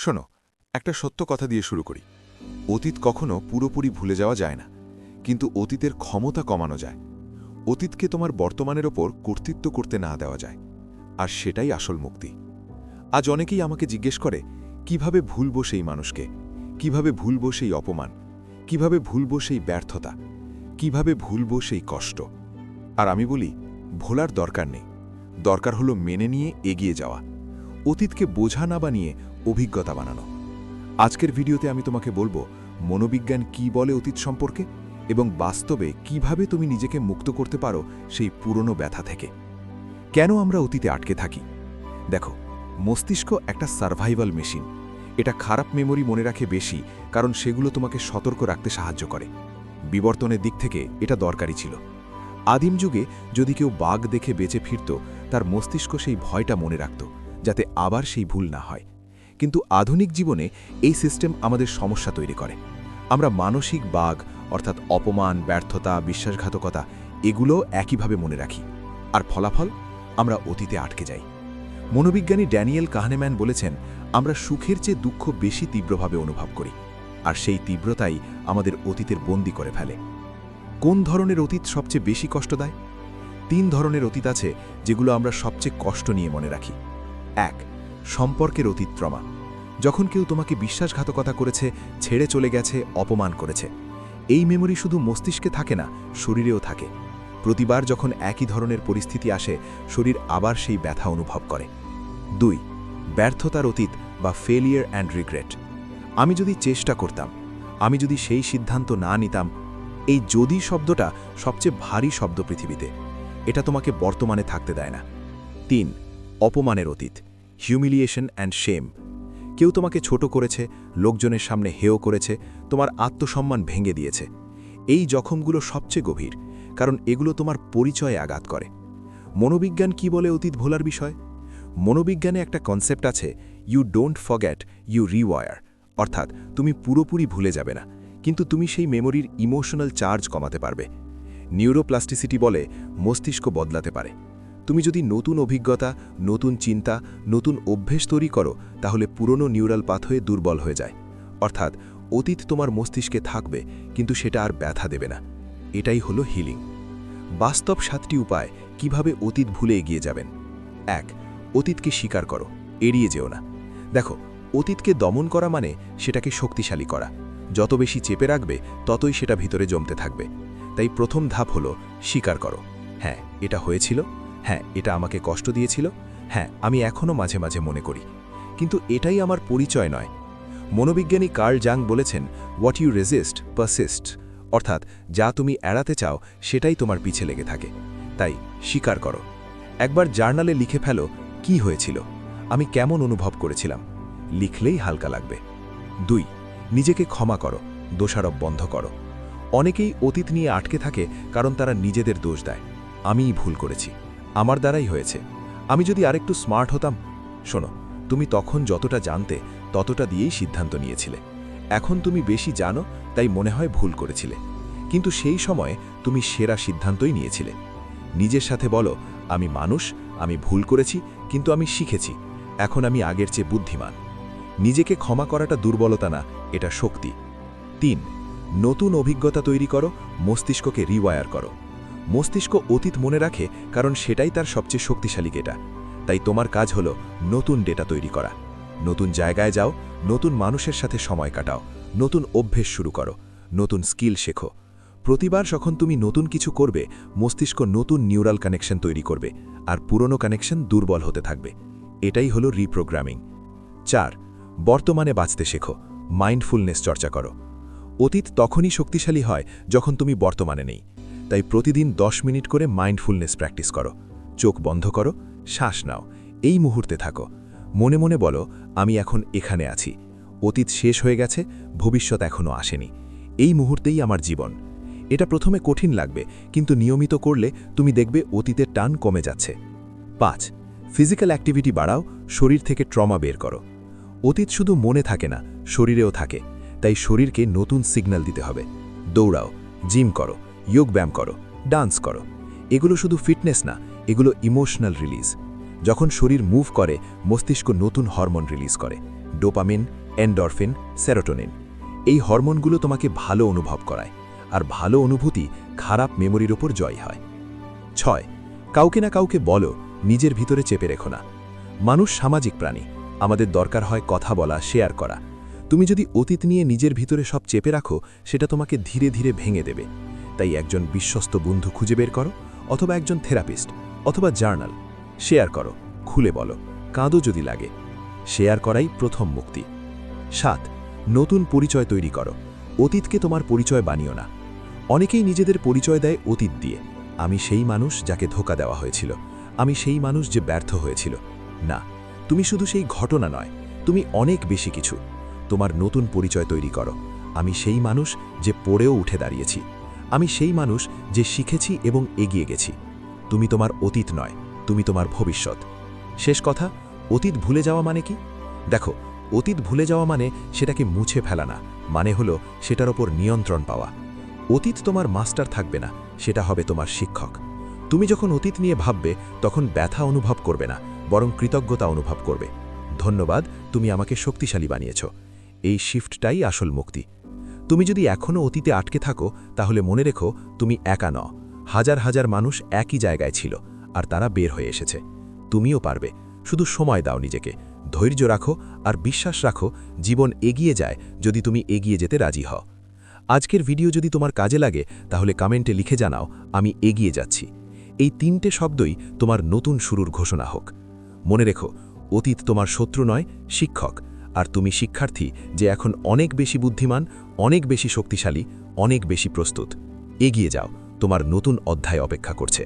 শোনো, একটা সত্য কথা দিয়ে শুরু করি। অতীত কখনো পুরোপুরি ভুলে যাওয়া যায় না, কিন্তু অতীতের ক্ষমতা কমানো যায়। অতীতকে তোমার বর্তমানের ওপর কর্তৃত্ব করতে না দেওয়া যায়, আর সেটাই আসল মুক্তি। আজ অনেকেই আমাকে জিজ্ঞেস করে, কিভাবে ভুলব সেই মানুষকে, কিভাবে ভুলব সেই অপমান, কিভাবে ভুলব সেই ব্যর্থতা, কিভাবে ভুলব সেই কষ্ট। আর আমি বলি, ভোলার দরকার নেই, দরকার হলো মেনে নিয়ে এগিয়ে যাওয়া, অতীতকে বোঝা না বানিয়ে অভিজ্ঞতা বানানো। আজকের ভিডিওতে আমি তোমাকে বলবো মনোবিজ্ঞান কি বলে অতীত সম্পর্কে, এবং বাস্তবে কিভাবে তুমি নিজেকে মুক্ত করতে পারো সেই পুরনো ব্যথা থেকে। কেন আমরা অতীতে আটকে থাকি? দেখো, মস্তিষ্ক একটা সার্ভাইভাল মেশিন। এটা খারাপ মেমোরি মনে রাখে বেশি, কারণ সেগুলো তোমাকে সতর্ক রাখতে সাহায্য করে। বিবর্তনের দিক থেকে এটা দরকারি ছিল। আদিম যুগে যদি কেউ বাঘ দেখে বেঁচে ফিরত, তার মস্তিষ্ক সেই ভয়টা মনে রাখত, যাতে আবার সেই ভুল না হয়। কিন্তু আধুনিক জীবনে এই সিস্টেম আমাদের সমস্যা তৈরি করে। আমরা মানসিক বাঘ, অর্থাৎ অপমান, ব্যর্থতা, বিশ্বাসঘাতকতা, এগুলো একইভাবে মনে রাখি, আর ফলাফল আমরা অতীতে আটকে যাই। মনোবিজ্ঞানী ড্যানিয়েল কাহনেম্যান বলেছেন, আমরা সুখের চেয়ে দুঃখ বেশি তীব্রভাবে অনুভব করি, আর সেই তীব্রতাই আমাদের অতীতের বন্দী করে ফেলে। কোন ধরনের অতীত সবচেয়ে বেশি কষ্ট দেয়? 3 ধরনের অতীত আছে যেগুলো আমরা সবচেয়ে কষ্ট নিয়ে মনে রাখি। 1. সম্পর্কের অতীত ট্রমা। যখন কেউ তোমাকে বিশ্বাসঘাতকতা করেছে, ছেড়ে চলে গেছে, অপমান করেছে। এই মেমোরি শুধু মস্তিষ্কে থাকে না, শরীরেও থাকে। প্রতিবার যখন একই ধরনের পরিস্থিতি আসে, শরীর আবার সেই ব্যথা অনুভব করে। 2. ব্যর্থতার অতীত বা ফেলিয়ার অ্যান্ড রিগ্রেট। আমি যদি চেষ্টা করতাম, আমি যদি সেই সিদ্ধান্ত না নিতাম। এই যদি শব্দটা সবচেয়ে ভারী শব্দ পৃথিবীতে। এটা তোমাকে বর্তমানে থাকতে দেয় না। 3. অপমানের অতীত, হিউমিলিয়েশন অ্যান্ড শেম। কেউ তোমাকে ছোট করেছে, লোকজনের সামনে হেয় করেছে, তোমার আত্মসম্মান ভেঙে দিয়েছে। এই জখমগুলো সবচেয়ে গভীর, কারণ এগুলো তোমার পরিচয়ে আঘাত করে। মনোবিজ্ঞান কি বলে অতীত ভোলার বিষয়? মনোবিজ্ঞানে একটা কনসেপ্ট আছে, ইউ ডোন্ট ফরগেট, ইউ রিওয়ার। অর্থাৎ তুমি পুরোপুরি ভুলে যাবে না, কিন্তু তুমি সেই মেমোরির ইমোশনাল চার্জ কমাতে পারবে। নিউরোপ্লাস্টিসিটি বলে মস্তিষ্ক বদলাতে পারে। তুমি যদি নতুন অভিজ্ঞতা, নতুন চিন্তা, নতুন অভ্যেস তৈরি করো, তাহলে পুরনো নিউরাল পাথওয়ে দুর্বল হয়ে যায়। অর্থাৎ অতীত তোমার মস্তিষ্কে থাকবে, কিন্তু সেটা আর ব্যথা দেবে না। এটাই হলো হিলিং। বাস্তব 7টি উপায় কিভাবে অতীত ভুলে এগিয়ে যাবেন। 1. অতীতকে স্বীকার করো, এড়িয়ে যেও না। দেখো, অতীতকে দমন করা মানে সেটাকে শক্তিশালী করা। যত বেশি চেপে রাখবে, ততই সেটা ভিতরে জমতে থাকবে। তাই প্রথম ধাপ হলো স্বীকার করো। হ্যাঁ, এটা হয়েছিল। হ্যাঁ, এটা আমাকে কষ্ট দিয়েছিল। হ্যাঁ, আমি এখনও মাঝে মাঝে মনে করি, কিন্তু এটাই আমার পরিচয় নয়। মনোবিজ্ঞানী কার্ল জাং বলেছেন, হোয়াট ইউ রেজিস্ট পারসিস্ট। অর্থাৎ যা তুমি এড়াতে চাও, সেটাই তোমার পিছে লেগে থাকে। তাই স্বীকার করো। একবার জার্নালে লিখে ফেলো, কি হয়েছিল, আমি কেমন অনুভব করেছিলাম। লিখলেই হালকা লাগবে। 2. নিজেকে ক্ষমা করো, দোষারোপ বন্ধ করো। অনেকেই অতীত নিয়ে আটকে থাকে, কারণ তারা নিজেদের দোষ দেয়। আমিই ভুল করেছি, আমার দ্বারাই হয়েছে, আমি যদি আরেকটু স্মার্ট হতাম। শোনো, তুমি তখন যতটা জানতে, ততটা দিয়েই সিদ্ধান্ত নিয়েছিলে। এখন তুমি বেশি জানো, তাই মনে হয় ভুল করেছিলে, কিন্তু সেই সময়ে তুমি সেরা সিদ্ধান্তই নিয়েছিলে। নিজের সাথে বলো, আমি মানুষ, আমি ভুল করেছি, কিন্তু আমি শিখেছি, এখন আমি আগের চেয়ে বুদ্ধিমান। নিজেকে ক্ষমা করাটা দুর্বলতা না, এটা শক্তি। 3. নতুন অভিজ্ঞতা তৈরি করো, মস্তিষ্ককে রিওয়ায়ার করো। মস্তিষ্ক অতীত মনে রাখে, কারণ সেটাই তার সবচেয়ে শক্তিশালী ডেটা। তাই তোমার কাজ হলো নতুন ডেটা তৈরি করা। নতুন জায়গায় যাও, নতুন মানুষের সাথে সময় কাটাও, নতুন অভ্যেস শুরু করো, নতুন স্কিল শেখো। প্রতিবার যখন তুমি নতুন কিছু করবে, মস্তিষ্ক নতুন নিউরাল কানেকশন তৈরি করবে, আর পুরনো কানেকশন দুর্বল হতে থাকবে। এটাই হলো রিপ্রোগ্রামিং। 4. বর্তমানে বাঁচতে শেখো, মাইন্ডফুলনেস চর্চা করো। অতীত তখনই শক্তিশালী হয় যখন তুমি বর্তমানে নেই। তাই প্রতিদিন 10 মিনিট করে মাইন্ডফুলনেস প্র্যাকটিস করো। চোখ বন্ধ করো, শ্বাস নাও, এই মুহূর্তে থাকো। মনে মনে বলো, আমি এখন এখানে আছি। অতীত শেষ হয়ে গেছে, ভবিষ্যৎ এখনও আসেনি, এই মুহূর্তেই আমার জীবন। এটা প্রথমে কঠিন লাগবে, কিন্তু নিয়মিত করলে তুমি দেখবে অতীতের টান কমে যাচ্ছে। 5. ফিজিক্যাল অ্যাক্টিভিটি বাড়াও, শরীর থেকে ট্রমা বের করো। অতীত শুধু মনে থাকে না, শরীরেও থাকে। তাই শরীরকে নতুন সিগন্যাল দিতে হবে। দৌড়াও, জিম করো, যোগব্যায়াম করো, ডান্স করো। এগুলো শুধু ফিটনেস না, এগুলো ইমোশনাল রিলিজ। যখন শরীর মুভ করে, মস্তিষ্ক নতুন হরমোন রিলিজ করে, ডোপামিন, এন্ডরফিন, সেরোটোনিন। এই হরমোনগুলো তোমাকে ভালো অনুভব করায়, আর ভালো অনুভূতি খারাপ মেমোরির ওপর জয় হয়। 6. কাউকে না কাউকে বলো, নিজের ভিতরে চেপে রেখো না। মানুষ সামাজিক প্রাণী, আমাদের দরকার হয় কথা বলা, শেয়ার করা। তুমি যদি অতীত নিয়ে নিজের ভিতরে সব চেপে রাখো, সেটা তোমাকে ধীরে ধীরে ভেঙে দেবে। তাই একজন বিশ্বস্ত বন্ধু খুঁজে বের করো, অথবা একজন থেরাপিস্ট, অথবা জার্নাল। শেয়ার করো, খুলে বলো, কাঁদো যদি লাগে। শেয়ার করাই প্রথম মুক্তি। 7. নতুন পরিচয় তৈরি করো, অতীতকে তোমার পরিচয় বানিও না। অনেকেই নিজেদের পরিচয় দেয় অতীত দিয়ে। আমি সেই মানুষ যাকে ধোঁকা দেওয়া হয়েছিল, আমি সেই মানুষ যে ব্যর্থ হয়েছিল। না, তুমি শুধু সেই ঘটনা নয়, তুমি অনেক বেশি কিছু। তোমার নতুন পরিচয় তৈরি করো। আমি সেই মানুষ যে পড়েও উঠে দাঁড়িয়েছি। আমি সেই মানুষ যে শিখেছি এবং এগিয়ে গেছি। তুমি তোমার অতীত নয়, তুমি তোমার ভবিষ্যৎ। শেষ কথা, অতীত ভুলে যাওয়া মানে কি? দেখো, অতীত ভুলে যাওয়া মানে সেটাকে মুছে ফেলা না, মানে হলো সেটার ওপর নিয়ন্ত্রণ পাওয়া। অতীত তোমার মাস্টার থাকবে না, সেটা হবে তোমার শিক্ষক। তুমি যখন অতীত নিয়ে ভাববে, তখন ব্যথা অনুভব করবে না, বরং কৃতজ্ঞতা অনুভব করবে। ধন্যবাদ, তুমি আমাকে শক্তিশালী বানিয়েছ। এই শিফটটাই আসল মুক্তি। তুমি যদি এখনও অতীতে আটকে থাকো, তাহলে মনে রেখো, তুমি একা নও। হাজার হাজার মানুষ একই জায়গায় ছিল, আর তারা বের হয়ে এসেছে। তুমিও পারবে, শুধু সময় দাও নিজেকে, ধৈর্য রাখো, আর বিশ্বাস রাখো, জীবন এগিয়ে যায় যদি তুমি এগিয়ে যেতে রাজি হও। আজকের ভিডিও যদি তোমার কাজে লাগে, তাহলে কমেন্টে লিখে জানাও, আমি এগিয়ে যাচ্ছি। এই 3টে শব্দই তোমার নতুন শুরুর ঘোষণা হোক। মনে রেখো, অতীত তোমার শত্রু নয়, শিক্ষক। আর তুমি শিক্ষার্থী, যে এখন অনেক বেশি বুদ্ধিমান, অনেক বেশি শক্তিশালী, অনেক বেশি প্রস্তুত। এগিয়ে যাও, তোমার নতুন অধ্যায় অপেক্ষা করছে।